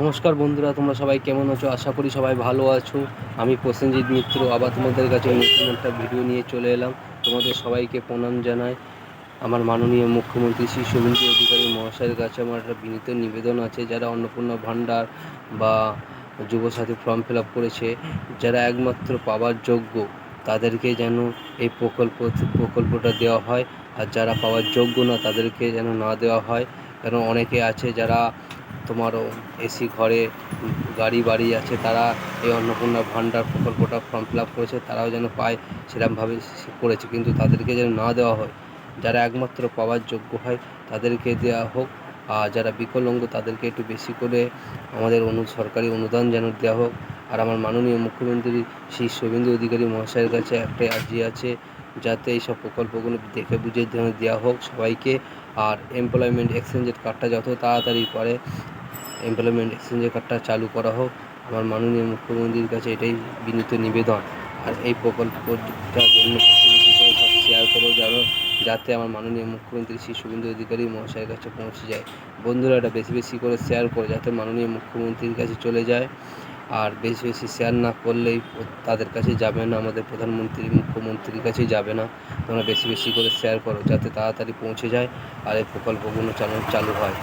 নমস্কার বন্ধুরা, তোমরা সবাই কেমন আছো? আশা করি সবাই ভালো আছো। আমি প্রসেনজিৎ মিত্র আবার তোমাদের কাছে নতুন একটা ভিডিও নিয়ে চলে এলাম। তোমাদের সবাইকে প্রণাম জানাই। আমার মাননীয় মুখ্যমন্ত্রী শ্রী শুভেন্দু অধিকারী মহাশয়ের কাছে আমার একটা বিনীত নিবেদন আছে, যারা অন্নপূর্ণা ভাণ্ডার বা যুবসাথী ফর্ম ফিল আপ করেছে, যারা একমাত্র পাওয়ার যোগ্য তাদেরকে যেন এই প্রকল্পটা দেওয়া হয়, আর যারা পাওয়ার যোগ্য না তাদেরকে যেন না দেওয়া হয়। কারণ অনেকে আছে যারা তোমারও এসি ঘরে গাড়ি বাড়ি আছে, তারা এই অন্নপূর্ণা ভাণ্ডার প্রকল্পটা ফর্ম ফিল আপ করেছে, তারাও যেন পায় সেরকমভাবে করেছে, কিন্তু তাদেরকে যেন না দেওয়া হয়। যারা একমাত্র পাওয়ার যোগ্য হয় তাদেরকে দেওয়া হোক, আর যারা বিকলাঙ্গ তাদেরকে একটু বেশি করে আমাদের সরকারি অনুদান যেন দেওয়া হোক। আর আমার মাননীয় মুখ্যমন্ত্রী শ্রী শুভেন্দু অধিকারী মহাশয়ের কাছে একটাই আর্জি আছে, যাতে এইসব প্রকল্পগুলো দেখে বুঝে যেন দেওয়া হোক সবাইকে। আর এমপ্লয়মেন্ট এক্সচেঞ্জের কার্ডটা যত তাড়াতাড়ি করে এমপ্লয়মেন্ট এক্সচেঞ্জের কার্ডটা চালু করা হোক। আমার মাননীয় মুখ্যমন্ত্রীর কাছে এটাই বিনীত নিবেদন। আর এই প্রকল্পটার জন্য বেশি বেশি করে সব শেয়ার করো, যাতে আমার মাননীয় মুখ্যমন্ত্রী শ্রী শুভেন্দু অধিকারী মহাশয়ের কাছে পৌঁছে যায়। বন্ধুরা, এটা বেশি বেশি করে শেয়ার করো যাতে মাননীয় মুখ্যমন্ত্রীর কাছে চলে যায়। আর বেশি বেশি শেয়ার না করলেই তাদের কাছে যাবে না, আমাদের প্রধানমন্ত্রী মুখ্যমন্ত্রীর কাছেই যাবে না। তোমরা বেশি বেশি করে শেয়ার করো যাতে তাড়াতাড়ি পৌঁছে যায় আর এই প্রকল্পগুলো চালু হয়।